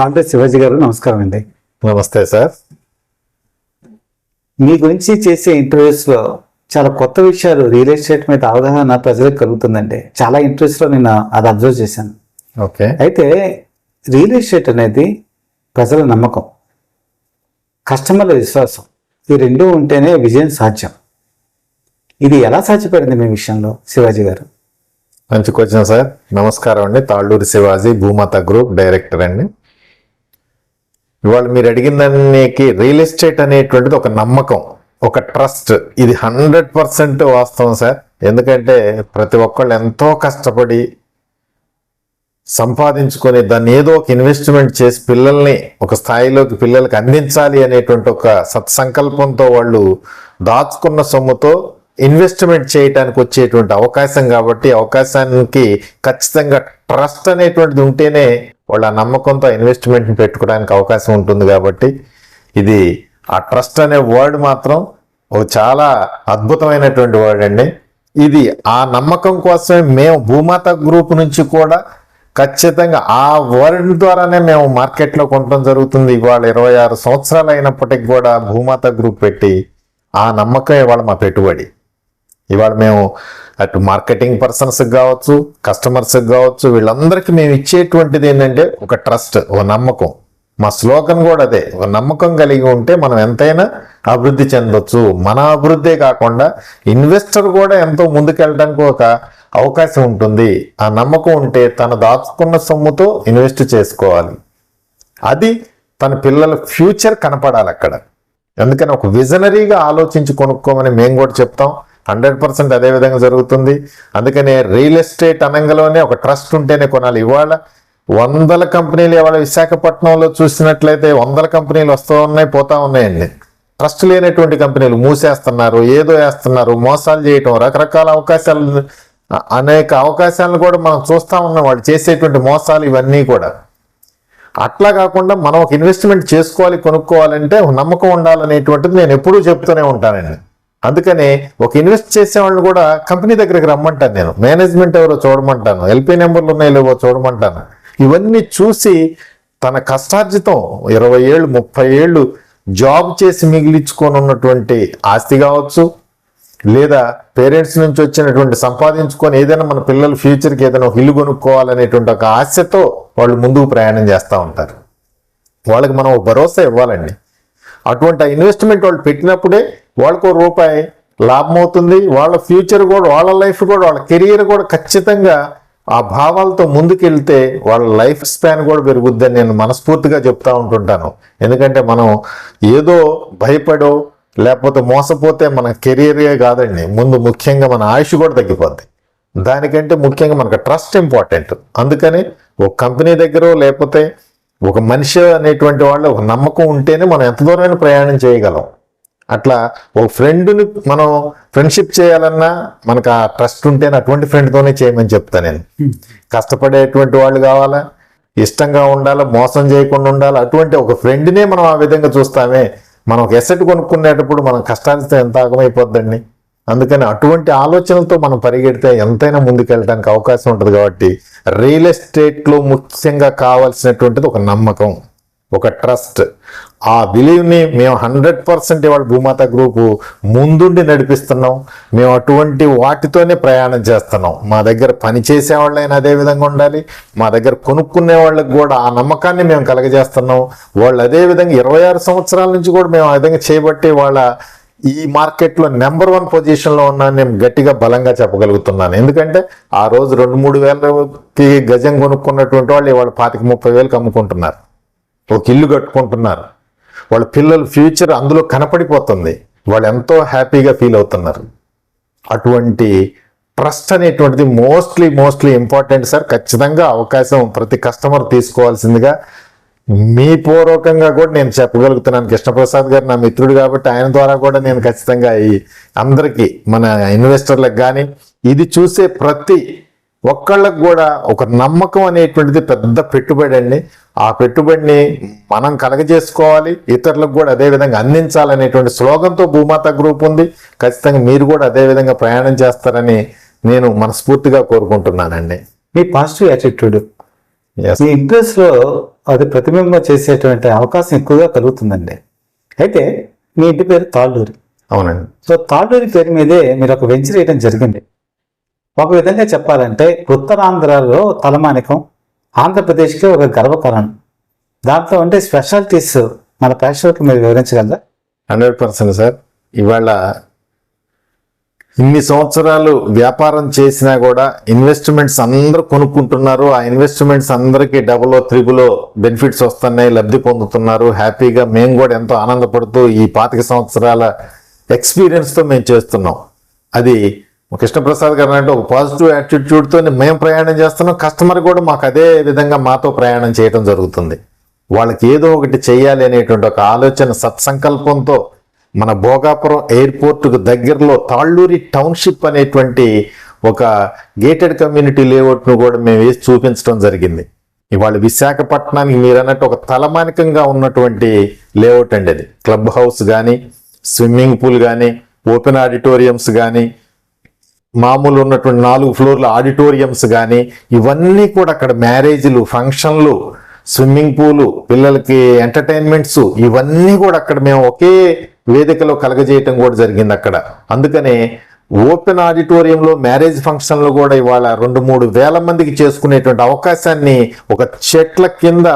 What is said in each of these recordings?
Doctor Shivaji గారు నమస్కారం అండి. నమస్తే సార్. మీ గురించి చేసే ఇంటర్వ్యూస్లో చాలా కొత్త విషయాలు రియల్ ఎస్టేట్ మీద అవగాహన ప్రజలకు కలుగుతుందండి. చాలా ఇంటర్వ్యూస్లో నేను అది అబ్జర్వ్ చేశాను. ఓకే. అయితే రియల్ ఎస్టేట్ అనేది ప్రజల నమ్మకం, కస్టమర్ల విశ్వాసం, ఈ రెండు ఉంటేనే విజయం సాధ్యం. ఇది ఎలా సాధ్యపడింది మీ విషయంలో శివాజీ గారు? మంచి క్వశ్చన్ సార్. నమస్కారం అండి. తాళ్ళూరి శివాజీ, భూమాత గ్రూప్ డైరెక్టర్ అండి. ఇవాళ మీరు అడిగిన దానికి రియల్ ఎస్టేట్ అనేటువంటిది ఒక నమ్మకం, ఒక ట్రస్ట్. ఇది 100% వాస్తవం సార్. ఎందుకంటే ప్రతి ఒక్కళ్ళు ఎంతో కష్టపడి సంపాదించుకొని దాన్ని ఏదో ఒక ఇన్వెస్ట్మెంట్ చేసి పిల్లల్ని ఒక స్థాయిలోకి పిల్లలకి అందించాలి అనేటువంటి ఒక సత్సంకల్పంతో వాళ్ళు దాచుకున్న సొమ్ముతో ఇన్వెస్ట్మెంట్ చేయడానికి వచ్చేటువంటి అవకాశం. కాబట్టి అవకాశానికి ఖచ్చితంగా ట్రస్ట్ అనేటువంటిది ఉంటేనే వాళ్ళ నమ్మకంతో ఇన్వెస్ట్మెంట్ని పెట్టుకోవడానికి అవకాశం ఉంటుంది. కాబట్టి ఇది ఆ ట్రస్ట్ అనే వర్డ్ మాత్రం ఒక చాలా అద్భుతమైనటువంటి వర్డ్ అండి. ఇది ఆ నమ్మకం కోసమే మేము భూమాత గ్రూప్ నుంచి కూడా ఖచ్చితంగా ఆ వర్డ్ ద్వారానే మేము మార్కెట్లో కొనడం జరుగుతుంది. ఇవాళ 26 సంవత్సరాలు అయినప్పటికీ కూడా భూమాత గ్రూప్ పెట్టి ఆ నమ్మకం ఇవాళ మా పెట్టుబడి. ఇవాళ మేము అటు మార్కెటింగ్ పర్సన్స్కి కావచ్చు, కస్టమర్స్కి కావచ్చు, వీళ్ళందరికీ మేము ఇచ్చేటువంటిది ఏంటంటే ఒక ట్రస్ట్, ఒక నమ్మకం. మా స్లోగన్ కూడా అదే, ఒక నమ్మకం కలిగి ఉంటే మనం ఎంతైనా అభివృద్ధి చెందొచ్చు. మన అభివృద్ధే కాకుండా ఇన్వెస్టర్ కూడా ఎంతో ముందుకెళ్ళడానికి ఒక అవకాశం ఉంటుంది. ఆ నమ్మకం ఉంటే తను దాచుకున్న సొమ్ముతో ఇన్వెస్ట్ చేసుకోవాలి. అది తన పిల్లల ఫ్యూచర్ కనపడాలి అక్కడ. అందుకని ఒక విజనరీగా ఆలోచించి కొనుక్కోమని మేము కూడా చెప్తాం. 100% అదే విధంగా జరుగుతుంది. అందుకనే రియల్ ఎస్టేట్ అనంగలోనే ఒక ట్రస్ట్ ఉంటేనే కొనాలి. ఇవాళ 100 కంపెనీలు ఇవాళ విశాఖపట్నంలో చూసినట్లయితే 100 కంపెనీలు వస్తూ ఉన్నాయి, పోతా ఉన్నాయండి. ట్రస్ట్ లేనటువంటి కంపెనీలు మూసేస్తున్నారు, ఏదో వేస్తున్నారు, మోసాలు చేయటం, రకరకాల అవకాశాలు, అనేక అవకాశాలను కూడా మనం చూస్తూ ఉన్నాం. వాళ్ళు చేసేటువంటి మోసాలు ఇవన్నీ కూడా. అట్లా కాకుండా మనం ఒక ఇన్వెస్ట్మెంట్ చేసుకోవాలి, కొనుక్కోవాలంటే ఒక నమ్మకం ఉండాలనేటువంటిది నేను ఎప్పుడూ చెప్తూనే ఉంటానండి. అందుకని ఒక ఇన్వెస్ట్ చేసే వాళ్ళని కూడా కంపెనీ దగ్గరికి రమ్మంటాను. నేను మేనేజ్మెంట్ ఎవరో చూడమంటాను, ఎల్పీ నెంబర్లు ఉన్నాయో లేవో చూడమంటాను. ఇవన్నీ చూసి తన కష్టార్జితం 20 ఏళ్ళు 30 ఏళ్ళు జాబ్ చేసి మిగిలించుకొని ఉన్నటువంటి ఆస్తి కావచ్చు, లేదా పేరెంట్స్ నుంచి వచ్చినటువంటి సంపాదించుకొని ఏదైనా మన పిల్లల ఫ్యూచర్కి ఏదైనా ఒక ఇల్లు కొనుక్కోవాలనేటువంటి ఒక ఆశతో వాళ్ళు ముందుకు ప్రయాణం చేస్తూ ఉంటారు. వాళ్ళకి మనం ఒక భరోసా ఇవ్వాలండి. అటువంటి ఇన్వెస్ట్మెంట్ వాళ్ళు పెట్టినప్పుడే వాళ్ళకు రూపాయి లాభం అవుతుంది. వాళ్ళ ఫ్యూచర్ కూడా, వాళ్ళ లైఫ్ కూడా, వాళ్ళ కెరియర్ కూడా ఖచ్చితంగా ఆ భావాలతో ముందుకెళ్తే వాళ్ళ లైఫ్ స్పాన్ కూడా పెరుగుద్దని నేను మనస్ఫూర్తిగా చెప్తా ఉంటుంటాను. ఎందుకంటే మనం ఏదో భయపడో లేకపోతే మోసపోతే మన కెరియరే కాదండి, ముందు ముఖ్యంగా మన ఆయుష్ కూడా తగ్గిపోద్ది. దానికంటే ముఖ్యంగా మనకు ట్రస్ట్ ఇంపార్టెంట్. అందుకని ఒక కంపెనీ దగ్గర లేకపోతే ఒక మనిషి అనేటువంటి వాళ్ళు ఒక నమ్మకం ఉంటేనే మనం ఎంత దూరమైన ప్రయాణం చేయగలం. అట్లా ఒక ఫ్రెండ్ని మనం ఫ్రెండ్షిప్ చేయాలన్నా మనకు ఆ ట్రస్ట్ ఉంటేనే అటువంటి ఫ్రెండ్తోనే చేయమని చెప్తాను నేను. కష్టపడేటువంటి వాళ్ళు కావాలా, ఇష్టంగా ఉండాలా, మోసం చేయకుండా ఉండాలి. అటువంటి ఒక ఫ్రెండ్నే మనం ఆ విధంగా చూస్తామే. మనం ఒక ఎసెట్ కొనుక్కునేటప్పుడు మనం కష్టాలతో ఎంత ఆగమైపోద్దండి. అందుకని అటువంటి ఆలోచనలతో మనం పరిగెడితే ఎంతైనా ముందుకెళ్ళడానికి అవకాశం ఉంటుంది. కాబట్టి రియల్ ఎస్టేట్లో ముఖ్యంగా కావాల్సినటువంటిది ఒక నమ్మకం, ఒక ట్రస్ట్. ఆ బిలీవ్ని మేము 100% ఇవాళ భూమాత గ్రూపు ముందుండి నడిపిస్తున్నాం. మేము అటువంటి వాటితోనే ప్రయాణం చేస్తున్నాం. మా దగ్గర పనిచేసే వాళ్ళైనా అదే విధంగా ఉండాలి, మా దగ్గర కొనుక్కునే వాళ్ళకి కూడా ఆ నమ్మకాన్ని మేము కలగజేస్తున్నాం. వాళ్ళు అదే విధంగా 26 సంవత్సరాల నుంచి కూడా మేము ఆ విధంగా చేయబట్టి వాళ్ళ ఈ మార్కెట్లో నెంబర్ 1 పొజిషన్లో ఉన్నాను నేను గట్టిగా బలంగా చెప్పగలుగుతున్నాను. ఎందుకంటే ఆ రోజు 2-3 వేలకి గజం కొనుక్కున్నటువంటి వాళ్ళు ఇవాళ 25-30 వేలకు అమ్ముకుంటున్నారు, ఒక ఇల్లు కట్టుకుంటున్నారు. వాళ్ళ పిల్లల ఫ్యూచర్ అందులో కనపడిపోతుంది. వాళ్ళు ఎంతో హ్యాపీగా ఫీల్ అవుతున్నారు. అటువంటి ట్రస్ట్ అనేటువంటిది మోస్ట్లీ ఇంపార్టెంట్ సార్. ఖచ్చితంగా అవకాశం ప్రతి కస్టమర్ తీసుకోవాల్సిందిగా మీ పూర్వకంగా కూడా నేను చెప్పగలుగుతున్నాను. కృష్ణప్రసాద్ గారు నా మిత్రుడు కాబట్టి ఆయన ద్వారా కూడా నేను ఖచ్చితంగా ఈ అందరికీ మన ఇన్వెస్టర్లకు కానీ ఇది చూసే ప్రతి ఒక్కళ్ళకు కూడా ఒక నమ్మకం అనేటువంటిది పెద్ద పెట్టుబడి అండి. ఆ పెట్టుబడిని మనం కలగజేసుకోవాలి, ఇతరులకు కూడా అదే విధంగా అందించాలనేటువంటి స్లోగన్తో భూమాత గ్రూప్ ఉంది. ఖచ్చితంగా మీరు కూడా అదే విధంగా ప్రయాణం చేస్తారని నేను మనస్ఫూర్తిగా కోరుకుంటున్నానండి. మీ పాజిటివ్ యాటిట్యూడ్, మీ ఇంట్రెస్ట్ లో అది ప్రతిబింబం చేసేటువంటి అవకాశం ఎక్కువగా కలుగుతుందండి. అయితే మీ ఇంటి పేరు తాళ్ళూరి. అవునండి. సో తాళ్ళూరి పేరు మీదే మీరు ఒక వెంచర్ వేయడం జరిగింది. ఒక విధంగా చెప్పాలంటే ఉత్తరాంధ్రలో తలమానికం, ఆంధ్రప్రదేశ్కి ఒక గర్వకారణం. దాంట్లో ఉండే స్పెషాలిటీస్ మన ప్రేక్షకులకు మీరు వివరించగలరా? 100% సార్. ఇవాళ ఇన్ని సంవత్సరాలు వ్యాపారం చేసినా కూడా ఇన్వెస్ట్మెంట్స్ అందరూ కొనుక్కుంటున్నారు. ఆ ఇన్వెస్ట్మెంట్స్ అందరికీ డబుల్ త్రిబుల్ బెనిఫిట్స్ వస్తున్నాయి, లబ్ధి పొందుతున్నారు. హ్యాపీగా మేము కూడా ఎంతో ఆనందపడుతూ ఈ 25 సంవత్సరాల ఎక్స్పీరియన్స్తో మేము చేస్తున్నాం. అది కృష్ణప్రసాద్ గారు అంటే ఒక పాజిటివ్ యాటిట్యూడ్తో మేము ప్రయాణం చేస్తున్నాం. కస్టమర్ కూడా మాకు అదే విధంగా మాతో ప్రయాణం చేయడం జరుగుతుంది. వాళ్ళకి ఏదో ఒకటి చెయ్యాలి అనేటువంటి ఒక ఆలోచన, సత్సంకల్పంతో మన భోగాపురం ఎయిర్పోర్ట్కు దగ్గరలో తాళ్ళూరి టౌన్షిప్ అనేటువంటి ఒక గేటెడ్ కమ్యూనిటీ లేఅవుట్ను కూడా మేము వేసి చూపించడం జరిగింది. ఇవాళ విశాఖపట్నానికి మీరు అన్నట్టు ఒక తలమానికంగా ఉన్నటువంటి లేఅవుట్ అండి అది. క్లబ్ హౌస్ కానీ, స్విమ్మింగ్ పూల్ కానీ, ఓపెన్ ఆడిటోరియంస్ కానీ, మామూలు ఉన్నటువంటి 4 ఫ్లోర్ల ఆడిటోరియంస్ కానీ, ఇవన్నీ కూడా అక్కడ మ్యారేజ్లు, ఫంక్షన్లు, స్విమ్మింగ్ పూలు, పిల్లలకి ఎంటర్టైన్మెంట్స్, ఇవన్నీ కూడా అక్కడ మేము ఒకే వేదికలో కలగజేయటం కూడా జరిగింది అక్కడ. అందుకనే ఓపెన్ ఆడిటోరియంలో మ్యారేజ్ ఫంక్షన్లు కూడా ఇవాళ 2-3 వేల మందికి చేసుకునేటువంటి అవకాశాన్ని, ఒక చెట్ల కింద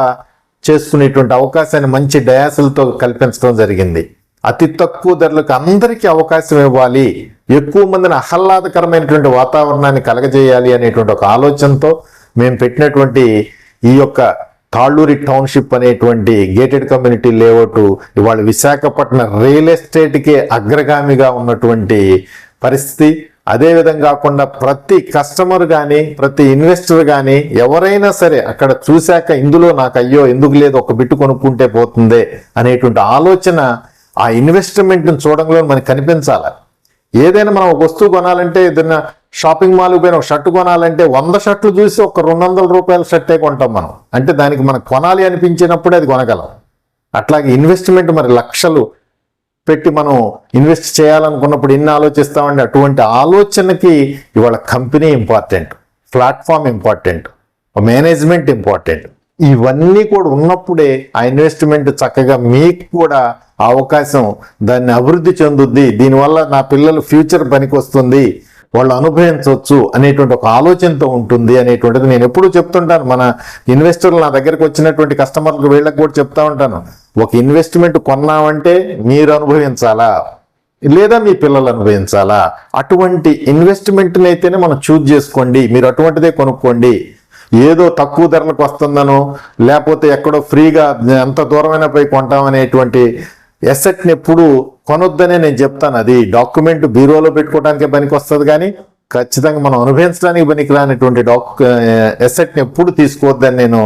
చేసుకునేటువంటి అవకాశాన్ని మంచి డయాసులతో కల్పించడం జరిగింది. అతి తక్కువ ధరలకు అందరికీ అవకాశం ఇవ్వాలి, ఎక్కువ మందిని ఆహ్లాదకరమైనటువంటి వాతావరణాన్ని కలగజేయాలి అనేటువంటి ఒక ఆలోచనతో మేము పెట్టినటువంటి ఈ యొక్క తాళ్ళూరి టౌన్షిప్ అనేటువంటి గేటెడ్ కమ్యూనిటీ లేఅవుట్ ఇవాళ విశాఖపట్నం రియల్ ఎస్టేట్కే అగ్రగామిగా ఉన్నటువంటి పరిస్థితి. అదేవిధంగా కాకుండా ప్రతి కస్టమర్ కానీ, ప్రతి ఇన్వెస్టర్ కానీ ఎవరైనా సరే అక్కడ చూశాక ఇందులో నాకు అయ్యో ఎందుకు లేదు, ఒక బిట్టు కొనుక్కుంటే పోతుందే అనేటువంటి ఆలోచన ఆ ఇన్వెస్ట్మెంట్ని చూడంలో మనకు కనిపించాలి. ఏదైనా మనం ఒక వస్తువు కొనాలంటే, ఏదైనా షాపింగ్ మాల్కి పోయిన ఒక షర్ట్ కొనాలంటే 100 షర్ట్లు చూసి ఒక 200 రూపాయల షర్టే కొంటాం మనం. అంటే దానికి మనకు కొనాలి అనిపించినప్పుడే అది కొనగలం. అట్లాగే ఇన్వెస్ట్మెంట్ మరి లక్షలు పెట్టి మనం ఇన్వెస్ట్ చేయాలనుకున్నప్పుడు ఎన్ని ఆలోచిస్తామండి. అటువంటి ఆలోచనకి ఇవాళ company important, platform important, management important. ఇవన్నీ కూడా ఉన్నప్పుడే ఆ ఇన్వెస్ట్మెంట్ చక్కగా మీకు కూడా ఆ అవకాశం దాన్ని అభివృద్ధి చెందుద్ది, దీనివల్ల నా పిల్లలు ఫ్యూచర్ పనికి వస్తుంది, వాళ్ళు అనుభవించవచ్చు అనేటువంటి ఒక ఆలోచనతో ఉంటుంది అనేటువంటిది నేను ఎప్పుడూ చెప్తుంటాను. మన ఇన్వెస్టర్లు నా దగ్గరకు వచ్చినటువంటి కస్టమర్లకు వీళ్ళకి కూడా చెప్తా ఉంటాను, ఒక ఇన్వెస్ట్మెంట్ కొన్నామంటే మీరు అనుభవించాలా లేదా మీ పిల్లలు అనుభవించాలా, అటువంటి ఇన్వెస్ట్మెంట్ని అయితేనే మనం చూజ్ చేసుకోండి, మీరు అటువంటిదే కొనుక్కోండి. ఏదో తక్కువ ధరలకు వస్తుందనో లేకపోతే ఎక్కడో ఫ్రీగా ఎంత దూరమైనా పోయి కొంటామనేటువంటి ఎసెట్ని ఎప్పుడు కొనొద్దనే నేను చెప్తాను. అది డాక్యుమెంట్ బ్యూరోలో పెట్టుకోవడానికే పనికి వస్తుంది, కానీ ఖచ్చితంగా మనం అనుభవించడానికి పనికిరానటువంటి ఎసెట్ని ఎప్పుడు తీసుకోవద్దని నేను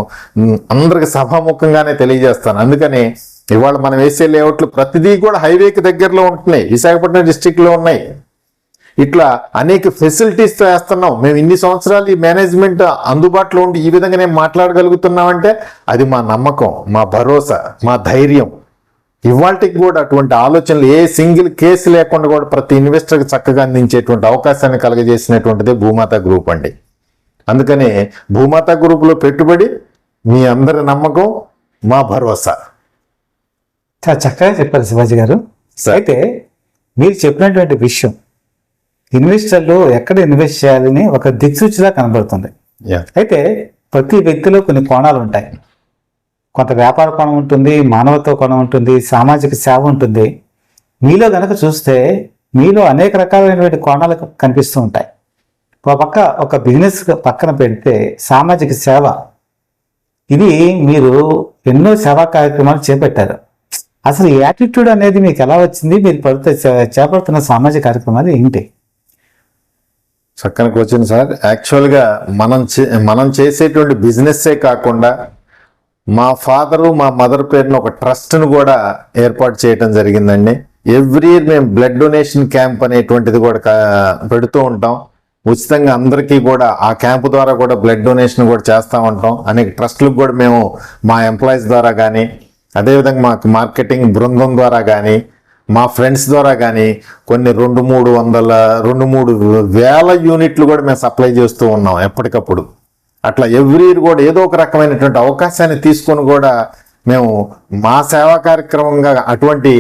అందరికి సభాముఖంగానే తెలియజేస్తాను. అందుకని ఇవాళ మనం వేసే లేఅవుట్లు ప్రతిదీ కూడా హైవేకి దగ్గరలో ఉంటున్నాయి, విశాఖపట్నం డిస్టిక్లో ఉన్నాయి. ఇట్లా అనేక ఫెసిలిటీస్తో వేస్తున్నాం. మేము ఇన్ని సంవత్సరాలు ఈ మేనేజ్మెంట్ అందుబాటులో ఉండి ఈ విధంగా నేను మాట్లాడగలుగుతున్నామంటే అది మా నమ్మకం, మా భరోసా, మా ధైర్యం. ఇవాళకి కూడా అటువంటి ఆలోచనలు ఏ సింగిల్ కేసు లేకుండా కూడా ప్రతి ఇన్వెస్టర్కి చక్కగా అందించేటువంటి అవకాశాన్ని కలగజేసినటువంటిది భూమాత గ్రూప్ అండి. అందుకనే భూమాత గ్రూప్లో పెట్టుబడి మీ అందరి నమ్మకం, మా భరోసా. చాలా చక్కగా చెప్పారు శివాజీ గారు. అయితే మీరు చెప్పినటువంటి విషయం ఇన్వెస్టర్లు ఎక్కడ ఇన్వెస్ట్ చేయాలని ఒక దిక్సూచిలా కనబడుతుంది. అయితే ప్రతి వ్యక్తిలో కొన్ని కోణాలు ఉంటాయి. కొంత వ్యాపార కోణం ఉంటుంది, మానవత్వ కోణం ఉంటుంది, సామాజిక సేవ ఉంటుంది. మీలో గనక చూస్తే మీలో అనేక రకాలైనటువంటి కోణాలు కనిపిస్తూ ఉంటాయి. ఒక పక్క ఒక బిజినెస్ పక్కన పెడితే సామాజిక సేవ, ఇది మీరు ఎన్నో సేవా కార్యక్రమాలు చేపట్టారు. అసలు ఈ యాటిట్యూడ్ అనేది మీకు ఎలా వచ్చింది? మీరు చేపడుతున్న సామాజిక కార్యక్రమాలు ఏంటి? చక్కని క్వశ్చన్ సార్. యాక్చువల్గా మనం చేసేటువంటి బిజినెస్సే కాకుండా మా ఫాదరు మా మదర్ పేరున ఒక ట్రస్ట్ను కూడా ఏర్పాటు చేయడం జరిగిందండి. ఎవ్రీ ఇయర్ మేము బ్లడ్ డొనేషన్ క్యాంప్ అనేటువంటిది కూడా పెడుతూ ఉంటాం. ఉచితంగా అందరికీ కూడా ఆ క్యాంపు ద్వారా కూడా బ్లడ్ డొనేషన్ కూడా చేస్తూ ఉంటాం. అనేక ట్రస్టులకు కూడా మేము మా ఎంప్లాయీస్ ద్వారా కానీ, అదేవిధంగా మాకు మార్కెటింగ్ బృందం ద్వారా కానీ, మా ఫ్రెండ్స్ ద్వారా కానీ కొన్ని 200-300 యూనిట్లు కూడా మేము సప్లై చేస్తూ ఉన్నాం ఎప్పటికప్పుడు. అట్లా ఎవ్రీ ఇయర్ కూడా ఏదో ఒక రకమైనటువంటి అవకాశాన్ని తీసుకొని కూడా మేము మా సేవా కార్యక్రమంగా అటువంటి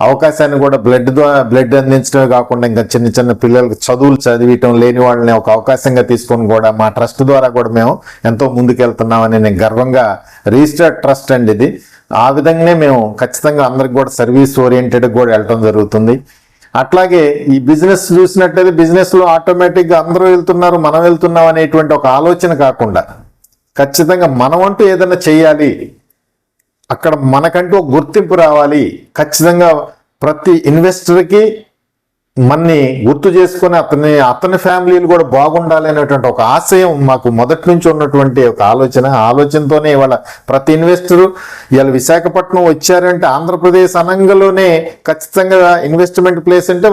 అవకాశాన్ని కూడా బ్లడ్ అందించడమే కాకుండా ఇంకా చిన్న చిన్న పిల్లలకు చదువులు చదివటం లేని వాళ్ళని ఒక అవకాశంగా తీసుకొని కూడా మా ట్రస్ట్ ద్వారా కూడా మేము ఎంతో ముందుకెళ్తున్నామని నేను గర్వంగా రిజిస్టర్డ్ ట్రస్ట్ అండి ఇది. ఆ విధంగానే మేము ఖచ్చితంగా అందరికి కూడా సర్వీస్ ఓరియంటెడ్ కూడా వెళ్ళటం జరుగుతుంది. అట్లాగే ఈ బిజినెస్ చూసినట్లయితే బిజినెస్ లో ఆటోమేటిక్ గా అందరూ వెళ్తున్నారు మనం వెళ్తున్నాం అనేటువంటి ఒక ఆలోచన కాకుండా ఖచ్చితంగా మనం అంటూ ఏదైనా చెయ్యాలి, అక్కడ మనకంటూ ఒక గుర్తింపు రావాలి, ఖచ్చితంగా ప్రతి ఇన్వెస్టర్కి మన్ని గుర్తు చేసుకొని అతని ఫ్యామిలీలు కూడా బాగుండాలి అనేటువంటి ఒక ఆశయం మాకు మొదటి నుంచి ఉన్నటువంటి ఒక ఆలోచనతోనే ఇవాళ ప్రతి ఇన్వెస్టరు ఇవాళ విశాఖపట్నం వచ్చారంటే ఆంధ్రప్రదేశ్ అనంగలోనే ఖచ్చితంగా ఇన్వెస్ట్మెంట్ ప్లేస్ అంటే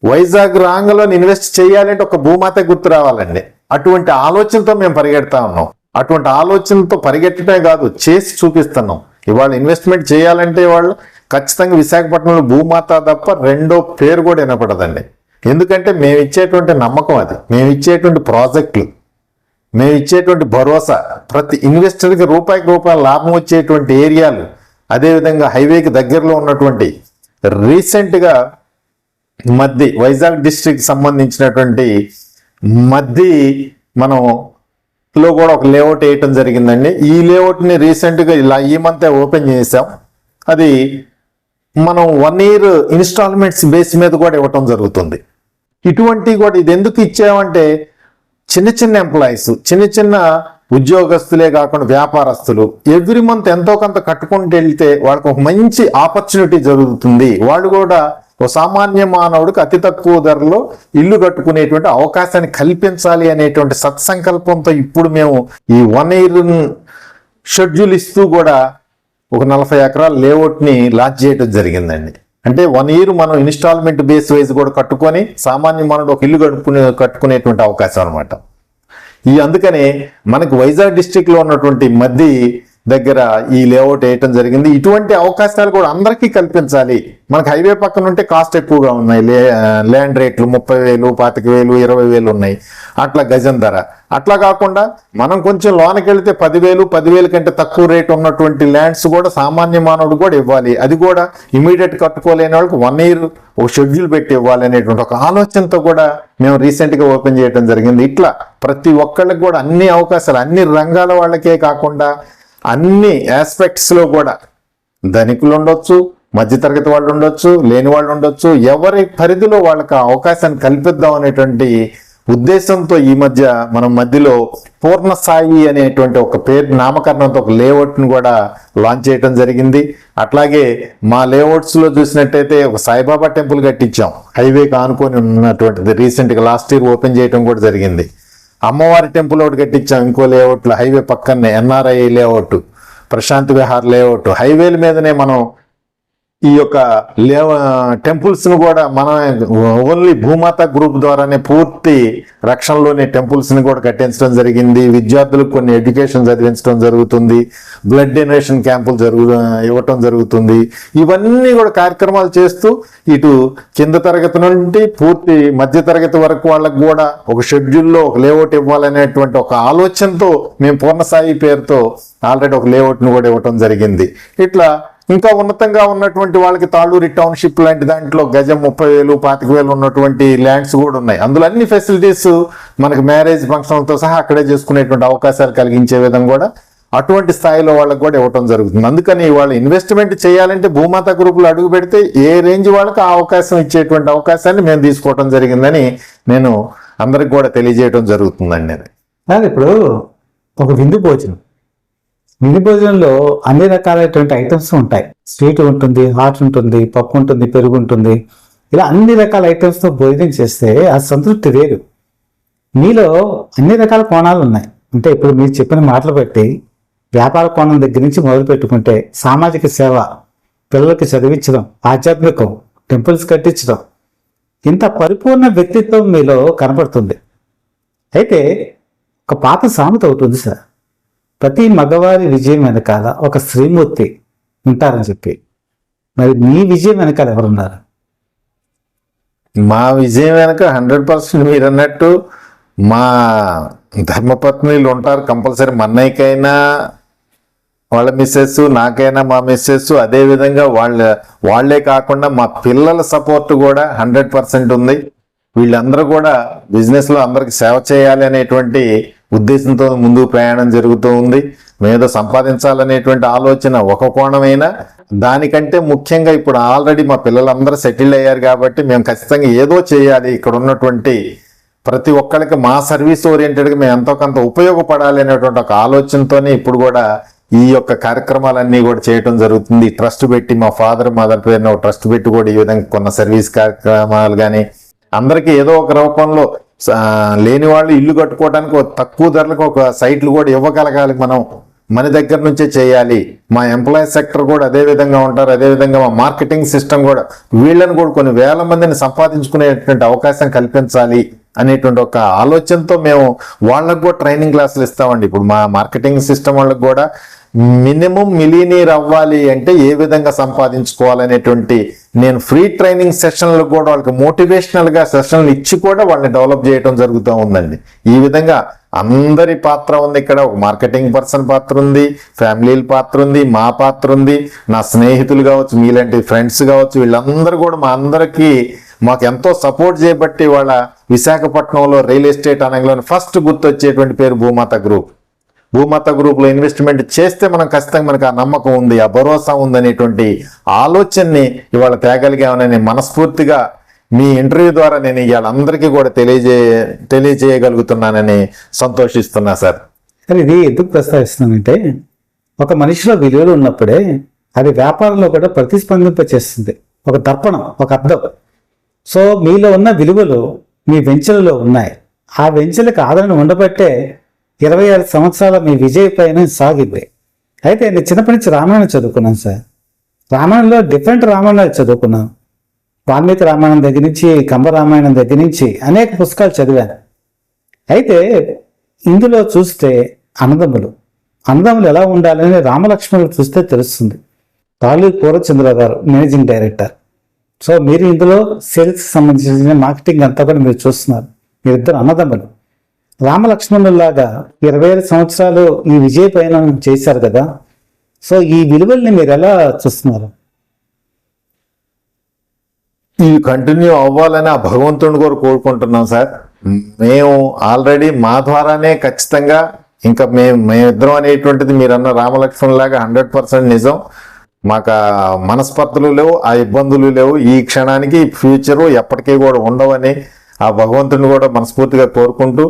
వైజాగ్ రాంగలోని ఇన్వెస్ట్ చేయాలంటే ఒక భూమాత గుర్తు రావాలండి. అటువంటి ఆలోచనతో మేము పరిగెడతా ఉన్నాం. అటువంటి ఆలోచనతో పరిగెట్టడమే కాదు, చేసి చూపిస్తున్నాం. ఇవాళ ఇన్వెస్ట్మెంట్ చేయాలంటే వాళ్ళు ఖచ్చితంగా విశాఖపట్నంలో భూమాత తప్ప రెండో పేరు కూడా వినపడదండి. ఎందుకంటే మేము ఇచ్చేటువంటి నమ్మకం అది, మేము ఇచ్చేటువంటి ప్రాజెక్టులు, మేము ఇచ్చేటువంటి భరోసా, ప్రతి ఇన్వెస్టర్కి రూపాయికి రూపాయి లాభం వచ్చేటువంటి ఏరియాలు, అదేవిధంగా హైవేకి దగ్గరలో ఉన్నటువంటి రీసెంట్గా వైజాగ్ డిస్ట్రిక్ట్ సంబంధించినటువంటి మనం లో కూడా ఒక లేఅవుట్ వేయటం జరిగిందండి. ఈ లేఅవుట్ని రీసెంట్గా ఈ మంత్ ఓపెన్ చేసాం. అది మనం 1 year ఇన్స్టాల్మెంట్స్ బేస్ మీద కూడా ఇవ్వటం జరుగుతుంది. ఇటువంటి కూడా ఇది ఎందుకు ఇచ్చామంటే చిన్న ఎంప్లాయీస్, చిన్న ఉద్యోగస్తులే కాకుండా వ్యాపారస్తులు ఎవ్రీ మంత్ ఎంతో కొంత కట్టుకుంటూ వెళ్తే వాళ్ళకి ఒక మంచి ఆపర్చునిటీ జరుగుతుంది. వాళ్ళు కూడా ఒక సామాన్య మానవుడికి అతి తక్కువ ధరలో ఇల్లు కట్టుకునేటువంటి అవకాశాన్ని కల్పించాలి అనేటువంటి సత్సంకల్పంతో ఇప్పుడు మేము ఈ 1 year షెడ్యూల్ ఇస్తూ కూడా ఒక 40 ఎకరాల లేఅవుట్ని లాంచ్ చేయడం జరిగిందండి. అంటే 1 year మనం ఇన్స్టాల్మెంట్ బేస్ వైజ్ కూడా కట్టుకొని సామాన్య మానవుడు ఒక ఇల్లు కట్టుకునేటువంటి అవకాశం అనమాట. అందుకనే మనకు వైజాగ్ డిస్ట్రిక్ట్ లో ఉన్నటువంటి దగ్గర ఈ లేఅవుట్ వేయటం జరిగింది. ఇటువంటి అవకాశాలు కూడా అందరికీ కల్పించాలి. మనకు హైవే పక్కన ఉంటే కాస్ట్ ఎక్కువగా ఉన్నాయి, ల్యాండ్ రేట్లు 30,000, 25,000, 20,000 ఉన్నాయి అట్లా గజం ధర. అట్లా కాకుండా మనం కొంచెం లోనకి వెళితే 10,000 కంటే తక్కువ రేట్ ఉన్నటువంటి ల్యాండ్స్ కూడా సామాన్య మానవుడు కూడా ఇవ్వాలి. అది కూడా ఇమీడియట్ కట్టుకోలేని వాళ్ళకి 1 year ఒక షెడ్యూల్ పెట్టి ఇవ్వాలి అనేటువంటి ఒక ఆలోచనతో కూడా మేము రీసెంట్గా ఓపెన్ చేయడం జరిగింది. ఇట్లా ప్రతి ఒక్కళ్ళకి కూడా అన్ని అవకాశాలు, అన్ని రంగాల వాళ్ళకే కాకుండా అన్ని ఆస్పెక్ట్స్లో కూడా ధనికులు ఉండొచ్చు, మధ్యతరగతి వాళ్ళు ఉండొచ్చు, లేని వాళ్ళు ఉండొచ్చు, ఎవరి పరిధిలో వాళ్ళకి అవకాశాన్ని కల్పిద్దాం అనేటువంటి ఉద్దేశంతో ఈ మధ్య మనం మధ్యలో పూర్ణ సాయి అనేటువంటి ఒక పేరు నామకరణంతో ఒక లేఅవుట్ని కూడా లాంచ్ చేయడం జరిగింది. అట్లాగే మా లేఅవుట్స్లో చూసినట్టయితే ఒక సాయిబాబా టెంపుల్ కట్టించాం, హైవేకి ఆనుకొని ఉన్నటువంటిది. రీసెంట్గా లాస్ట్ ఇయర్ ఓపెన్ చేయడం కూడా జరిగింది. అమ్మవారి టెంపుల్ ఒకటి కట్టించాం ఇంకో లేఅవుట్లో, హైవే పక్కనే NRI layout, Prashant Vihar layout. హైవేల మీదనే మనం ఈ యొక్క టెంపుల్స్ను కూడా మనం ఓన్లీ భూమాత గ్రూప్ ద్వారానే పూర్తి రక్షణలోని టెంపుల్స్ని కూడా కట్టించడం జరిగింది. విద్యార్థులకు కొన్ని ఎడ్యుకేషన్ చదివించడం జరుగుతుంది, బ్లడ్ డొనేషన్ క్యాంపులు ఇవ్వటం జరుగుతుంది. ఇవన్నీ కూడా కార్యక్రమాలు చేస్తూ ఇటు కింద తరగతి నుండి పూర్తి మధ్య తరగతి వరకు వాళ్ళకు కూడా ఒక షెడ్యూల్లో ఒక లేఅవుట్ ఇవ్వాలనేటువంటి ఒక ఆలోచనతో మేము పూర్ణసాయి పేరుతో ఆల్రెడీ ఒక లేఅవుట్ను కూడా ఇవ్వటం జరిగింది. ఇట్లా ఇంకా ఉన్నతంగా ఉన్నటువంటి వాళ్ళకి తాళూరి టౌన్షిప్ లాంటి దాంట్లో గజం 30,000, 25,000 ఉన్నటువంటి ల్యాండ్స్ కూడా ఉన్నాయి. అందులో అన్ని ఫెసిలిటీస్ మనకి మ్యారేజ్ ఫంక్షన్లతో సహా అక్కడే చేసుకునేటువంటి అవకాశాలు కలిగించే విధంగా కూడా అటువంటి స్థాయిలో వాళ్ళకి కూడా ఇవ్వటం జరుగుతుంది. అందుకని వాళ్ళు ఇన్వెస్ట్మెంట్ చేయాలంటే భూమాత గ్రూపులు అడుగు పెడితే ఏ రేంజ్ వాళ్ళకి ఆ అవకాశం ఇచ్చేటువంటి అవకాశాన్ని మేము తీసుకోవటం జరిగిందని నేను అందరికి కూడా తెలియజేయడం జరుగుతుందండి. ఇప్పుడు ఒక విందు భోజనంలో అన్ని రకాలైనటువంటి ఐటమ్స్ ఉంటాయి. స్వీట్ ఉంటుంది, హాట్ ఉంటుంది, పప్పు ఉంటుంది, పెరుగు ఉంటుంది. ఇలా అన్ని రకాల ఐటమ్స్తో భోజనం చేస్తే ఆ సంతృప్తి వేరు. మీలో అన్ని రకాల కోణాలు ఉన్నాయి. అంటే ఇప్పుడు మీరు చెప్పిన మాటలు బట్టి వ్యాపార కోణం దగ్గర నుంచి మొదలు పెట్టుకుంటే సామాజిక సేవ, పిల్లలకి చదివించడం, ఆధ్యాత్మికం, టెంపుల్స్ కట్టించడం, ఇంత పరిపూర్ణ వ్యక్తిత్వం మీలో కనపడుతుంది. అయితే ఒక పాత సామెత అవుతుంది సార్, ప్రతి మగవారి విజయం వెనకాల ఒక శ్రీమూర్తి ఉంటారని చెప్పి. మరి మీ విజయం వెనకాల ఎవరున్నారు? మా విజయం వెనక 100% మీరు అన్నట్టు మా ధర్మపత్నులు ఉంటారు కంపల్సరీ. మా అన్నయ్యకైనా వాళ్ళ మిస్సెస్, నాకైనా మా మిస్సెస్, అదే విధంగా వాళ్ళే కాకుండా మా పిల్లల సపోర్ట్ కూడా 100% ఉంది. వీళ్ళందరూ కూడా బిజినెస్ లో అందరికి సేవ చేయాలి అనేటువంటి ఉద్దేశంతో ముందుకు ప్రయాణం జరుగుతూ ఉంది. మేదో సంపాదించాలనేటువంటి ఆలోచన ఒక కోణమైనా, దానికంటే ముఖ్యంగా ఇప్పుడు ఆల్రెడీ మా పిల్లలందరూ సెటిల్ అయ్యారు కాబట్టి మేము ఖచ్చితంగా ఏదో చేయాలి, ఇక్కడ ఉన్నటువంటి ప్రతి ఒక్కరికి మా సర్వీస్ ఓరియంటెడ్గా మేము ఎంతో కొంత ఉపయోగపడాలి అనేటువంటి ఒక ఆలోచనతోనే ఇప్పుడు కూడా ఈ యొక్క కార్యక్రమాలన్నీ కూడా చేయటం జరుగుతుంది. ట్రస్ట్ పెట్టి మా ఫాదర్ మదర్ పేరున ట్రస్ట్ పెట్టి కూడా ఈ విధంగా కొన్న సర్వీస్ కార్యక్రమాలు కానీ అందరికీ ఏదో ఒక రూపంలో లేని వాళ్ళు ఇల్లు కట్టుకోవడానికి తక్కువ ధరలకు ఒక సైట్లు కూడా ఇవ్వగలగాలి. మనం మన దగ్గర నుంచే చేయాలి. మా ఎంప్లాయీ సెక్టర్ కూడా అదే విధంగా ఉంటారు. అదేవిధంగా మా మార్కెటింగ్ సిస్టమ్ కూడా వీళ్ళని కూడా కొన్ని వేల మందిని సంపాదించుకునేటువంటి అవకాశం కల్పించాలి అనేటువంటి ఒక ఆలోచనతో మేము వాళ్ళకు కూడా ట్రైనింగ్ క్లాసులు ఇస్తామండి. ఇప్పుడు మా మార్కెటింగ్ సిస్టమ్ వాళ్ళకి కూడా మినిమం మిలీనియర్ అవ్వాలి అంటే ఏ విధంగా సంపాదించుకోవాలనేటువంటి నేను ఫ్రీ ట్రైనింగ్ సెషన్లు కూడా వాళ్ళకి మోటివేషనల్ గా సెషన్లు ఇచ్చి కూడా వాళ్ళని డెవలప్ చేయడం జరుగుతూ ఉందండి. ఈ విధంగా అందరి పాత్ర ఉంది. ఇక్కడ ఒక మార్కెటింగ్ పర్సన్ పాత్ర ఉంది, ఫ్యామిలీల పాత్ర ఉంది, మా పాత్ర ఉంది, నా స్నేహితులు కావచ్చు, మీలాంటి ఫ్రెండ్స్ కావచ్చు, వీళ్ళందరూ కూడా మా అందరికీ మాకు ఎంతో సపోర్ట్ చేయబట్టి వాళ్ళ విశాఖపట్నంలో రియల్ ఎస్టేట్ అనగానే ఫస్ట్ గుర్తొచ్చేటువంటి పేరు భూమాత గ్రూప్. భూమాత గ్రూప్లో ఇన్వెస్ట్మెంట్ చేస్తే మనం ఖచ్చితంగా మనకు ఆ నమ్మకం ఉంది, ఆ భరోసా ఉందనేటువంటి ఆలోచనని ఇవాళ తేగలిగామని మనస్ఫూర్తిగా మీ ఇంటర్వ్యూ ద్వారా నేను ఇవాళ అందరికీ కూడా తెలియజేయగలుగుతున్నానని సంతోషిస్తున్నా సార్. సరే, ఇది ఎందుకు ప్రస్తావిస్తున్నానంటే ఒక మనిషిలో విలువలు ఉన్నప్పుడే అది వ్యాపారంలో కూడా ప్రతిస్పందింపచేస్తుంది. ఒక దర్పణం, ఒక అర్థం. సో మీలో ఉన్న విలువలు మీ వెంచర్లో ఉన్నాయి. ఆ వెంచర్లకు ఆదరణ ఉండబట్టే 26 సంవత్సరాల మీ విజయ పైన సాగిపోయి. అయితే నేను చిన్నప్పటి నుంచి రామాయణం చదువుకున్నాను సార్. రామాయణంలో డిఫరెంట్ రామాయణాలు చదువుకున్నాను. వాల్మీకి రామాయణం దగ్గర నుంచి, కంబ రామాయణం దగ్గర నుంచి అనేక పుస్తకాలు చదివాను. అయితే ఇందులో చూస్తే అన్నదమ్ములు ఎలా ఉండాలని రామలక్ష్మణులు చూస్తే తెలుస్తుంది. తాలూరు పూర్వచంద్ర గారు మేనేజింగ్ డైరెక్టర్. సో మీరు ఇందులో సేల్స్ సంబంధించిన మార్కెటింగ్ అంతా కూడా మీరు చూస్తున్నారు. మీరిద్దరు అన్నదమ్ములు రామలక్ష్మణుల్లాగా 27 సంవత్సరాలు ఈ విజయ పైన చేశారు కదా. సో ఈ విలువల్ని మీరు ఎలా చూస్తున్నారు? ఇవి కంటిన్యూ అవ్వాలని ఆ భగవంతుని కూడా కోరుకుంటున్నాం సార్. మేము ఆల్రెడీ మా ద్వారానే ఖచ్చితంగా ఇంకా మేమిద్దరం అనేటువంటిది మీరు అన్న రామలక్ష్మణులాగా 100% నిజం. మాకు ఆ మనస్పర్ధలు లేవు, ఆ ఇబ్బందులు లేవు. ఈ క్షణానికి ఫ్యూచరు ఎప్పటికీ కూడా ఉండవని ఆ భగవంతుని కూడా మనస్ఫూర్తిగా కోరుకుంటూ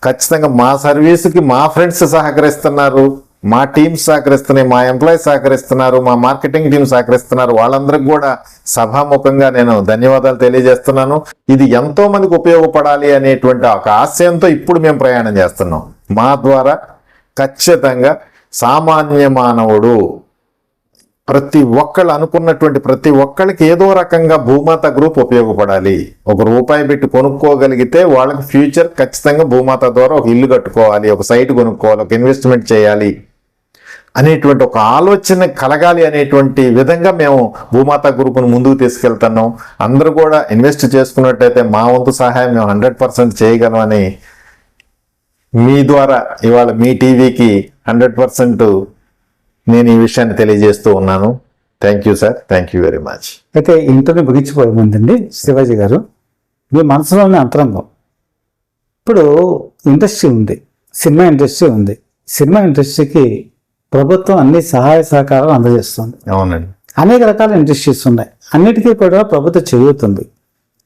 ఖచ్చితంగా మా సర్వీస్కి మా ఫ్రెండ్స్ సహకరిస్తున్నారు, మా టీమ్స్ సహకరిస్తున్నాయి, మా ఎంప్లాయీస్ సహకరిస్తున్నారు, మా మార్కెటింగ్ టీం సహకరిస్తున్నారు. వాళ్ళందరికీ కూడా సభాముఖంగా నేను ధన్యవాదాలు తెలియజేస్తున్నాను. ఇది ఎంతో మందికి ఉపయోగపడాలి అనేటువంటి ఒక ఆశయంతో ఇప్పుడు మేము ప్రయాణం చేస్తున్నాం. మా ద్వారా ఖచ్చితంగా సామాన్య మానవుడు ప్రతి ఒక్కళ్ళు అనుకున్నటువంటి ప్రతి ఒక్కళ్ళకి ఏదో రకంగా భూమాత గ్రూప్ ఉపయోగపడాలి. ₹1 పెట్టి కొనుక్కోగలిగితే వాళ్ళకి ఫ్యూచర్ ఖచ్చితంగా భూమాత ద్వారా ఒక ఇల్లు కట్టుకోవాలి, ఒక సైట్ కొనుక్కోవాలి, ఒక ఇన్వెస్ట్మెంట్ చేయాలి అనేటువంటి ఒక ఆలోచన కలగాలి అనేటువంటి విధంగా మేము భూమాత గ్రూప్ను ముందుకు తీసుకెళ్తున్నాం. అందరూ కూడా ఇన్వెస్ట్ చేసుకున్నట్టయితే మా వంతు సహాయం మేము 100% చేయగలమని మీ ద్వారా ఇవాళ మీ టీవీకి 100% నేను ఈ విషయాన్ని తెలియజేస్తూ ఉన్నాను. Thank you sir, thank you very much. అయితే ఇంటర్వ్యూ ముగించిపోయే ముందండి శివాజీ గారు, మీ మనసులోని అంతరంగం. ఇప్పుడు ఇండస్ట్రీ ఉంది, సినిమా ఇండస్ట్రీ ఉంది. సినిమా ఇండస్ట్రీకి ప్రభుత్వం అన్ని సహాయ సహకారాలు అందజేస్తుంది. అవునండి. అనేక రకాల ఇండస్ట్రీస్ ఉన్నాయి, అన్నిటికీ కూడా ప్రభుత్వం చేయూతుంది.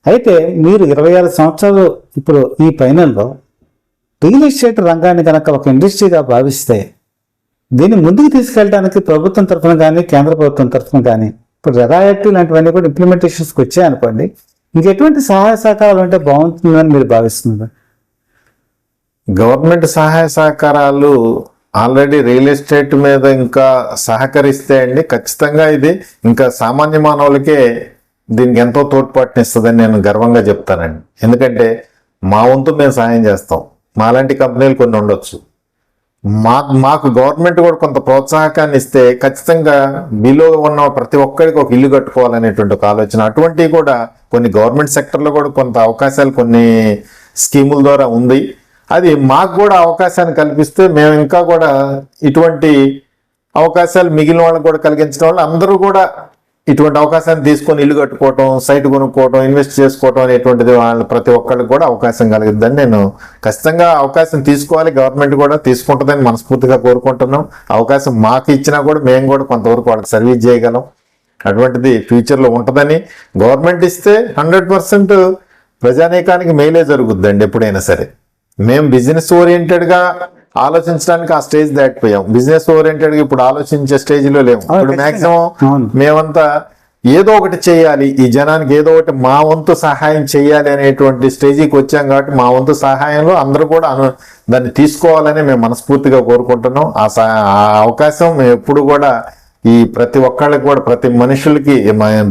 అయితే మీరు 26 సంవత్సరాలు ఇప్పుడు ఈ పైనల్లో రియల్ ఎస్టేట్ రంగాన్ని కనుక ఒక ఇండస్ట్రీగా భావిస్తే దీన్ని ముందుకు తీసుకెళ్ళడానికి ప్రభుత్వం తరఫున కానీ కేంద్ర ప్రభుత్వం తరఫున కానీ ఇప్పుడు రెరాయాక్టివ్ లాంటివన్నీ కూడా ఇంప్లిమెంటేషన్స్కి వచ్చాయనుకోండి, ఇంకెటువంటి సహాయ సహకారాలు ఉంటే బాగుంటుందని మీరు భావిస్తున్నారు? గవర్నమెంట్ సహాయ సహకారాలు ఆల్రెడీ రియల్ ఎస్టేట్ మీద ఇంకా సహకరిస్తే అండి ఖచ్చితంగా ఇది ఇంకా సామాన్య మానవులకే దీనికి ఎంతో తోడ్పాటునిస్తుందని నేను గర్వంగా చెప్తానండి. ఎందుకంటే మా వంతు మేము సహాయం చేస్తాం. మాలాంటి కంపెనీలు కొన్ని ఉండొచ్చు, మాకు గవర్నమెంట్ కూడా కొంత ప్రోత్సాహకాన్ని ఇస్తే ఖచ్చితంగా బిలో ఉన్న ప్రతి ఒక్కరికి ఒక ఇల్లు కట్టుకోవాలనేటువంటి ఒక ఆలోచన. అటువంటివి కూడా కొన్ని గవర్నమెంట్ సెక్టర్లో కూడా కొంత అవకాశాలు కొన్ని స్కీముల ద్వారా ఉంది. అది మాకు కూడా అవకాశాన్ని కల్పిస్తే మేము ఇంకా కూడా ఇటువంటి అవకాశాలు మిగిలిన వాళ్ళకి కూడా కలిగించడం వల్ల అందరూ కూడా ఇటువంటి అవకాశాన్ని తీసుకొని ఇల్లు కట్టుకోవటం, సైట్ కొనుక్కోవటం, ఇన్వెస్ట్ చేసుకోవటం అనేటువంటిది వాళ్ళ ప్రతి ఒక్కరికి కూడా అవకాశం కలిగిద్దని నేను ఖచ్చితంగా అవకాశం తీసుకోవాలి. గవర్నమెంట్ కూడా తీసుకుంటుందని మనస్ఫూర్తిగా కోరుకుంటున్నాం. అవకాశం మాకు ఇచ్చినా కూడా మేము కూడా కొంతవరకు వాళ్ళకి సర్వీస్ చేయగలం. అటువంటిది ఫ్యూచర్లో ఉంటుందని గవర్నమెంట్ ఇస్తే 100% ప్రజానీకానికి మేలే జరుగుద్దండి ఎప్పుడైనా సరే. మేము బిజినెస్ ఓరియంటెడ్గా ఆలోచించడానికి ఆ స్టేజ్ దాటిపోయాం. బిజినెస్ ఓరియంటెడ్గా ఇప్పుడు ఆలోచించే స్టేజ్లో లేము. ఇప్పుడు మాక్సిమం మేమంతా ఏదో ఒకటి చేయాలి, ఈ జనానికి ఏదో ఒకటి మా వంతు సహాయం చేయాలి అనేటువంటి స్టేజీకి వచ్చాం. కాబట్టి మా వంతు సహాయంలో అందరూ కూడా దాన్ని తీసుకోవాలని మేము మనస్ఫూర్తిగా కోరుకుంటున్నాం. ఆ అవకాశం మేము ఎప్పుడు కూడా ఈ ప్రతి ఒక్కళ్ళకి కూడా, ప్రతి మనుషులకి,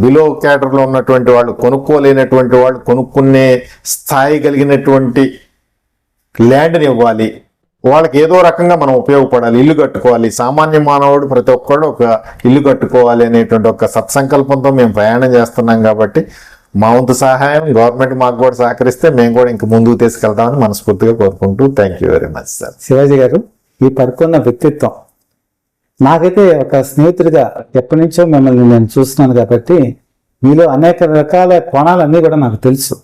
బిలో క్యాటర్లో ఉన్నటువంటి వాళ్ళు, కొనుక్కోలేనటువంటి వాళ్ళు కొనుక్కునే స్థాయి కలిగినటువంటి ల్యాండ్ని ఇవ్వాలి. వాళ్ళకి ఏదో రకంగా మనం ఉపయోగపడాలి, ఇల్లు కట్టుకోవాలి. సామాన్య మానవుడు ప్రతి ఒక్కళ్ళు ఒక ఇల్లు కట్టుకోవాలి అనేటువంటి ఒక సత్సంకల్పంతో మేము ప్రయాణం చేస్తున్నాం. కాబట్టి మా వంతు సహాయం గవర్నమెంట్ మాకు కూడా సహకరిస్తే మేము కూడా ఇంక ముందుకు తీసుకెళ్తామని మనస్ఫూర్తిగా కోరుకుంటూ thank you very much sir. Shivaji గారు, ఈ పడుకున్న వ్యక్తిత్వం నాకైతే ఒక స్నేహితుడిగా ఎప్పటి నుంచో మిమ్మల్ని నేను చూస్తున్నాను కాబట్టి మీలో అనేక రకాల కోణాలన్నీ కూడా నాకు తెలుసు.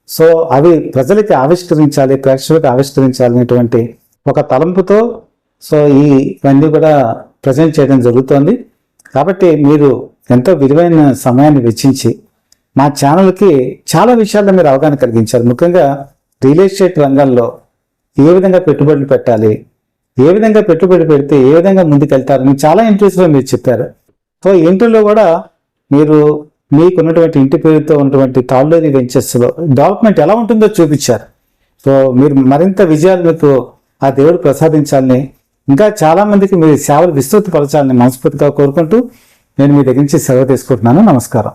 సో అవి ప్రజలకి ఆవిష్కరించాలి, ప్రేక్షకులకు ఆవిష్కరించాలి అనేటువంటి ఒక తలంపుతో సో ఇవన్నీ కూడా ప్రజెంట్ చేయడం జరుగుతోంది. కాబట్టి మీరు ఎంతో విలువైన సమయాన్ని వెచ్చించి మా ఛానల్కి చాలా విషయాల్లో మీరు అవగాహన కలిగించారు. ముఖ్యంగా రియల్ ఎస్టేట్ రంగంలో ఏ విధంగా పెట్టుబడులు పెట్టాలి, ఏ విధంగా పెట్టుబడి పెడితే ఏ విధంగా ముందుకెళ్తారని చాలా ఇంట్రెస్ట్గా మీరు చెప్పారు. సో ఇంటర్లో కూడా మీరు మీకున్నటువంటి ఇంటి పేరుతో ఉన్నటువంటి తాళ్ళూరి వెంచర్స్లో డెవలప్మెంట్ ఎలా ఉంటుందో చూపించారు. సో మీరు మరింత విజయాలు మీకు ఆ దేవుడు ప్రసాదించాలని, ఇంకా చాలా మందికి మీ సేవలు విస్తృతపరచాలని మనస్ఫూర్తిగా కోరుకుంటూ నేను మీ దగ్గర నుంచి సెలవు తీసుకుంటున్నాను. నమస్కారం.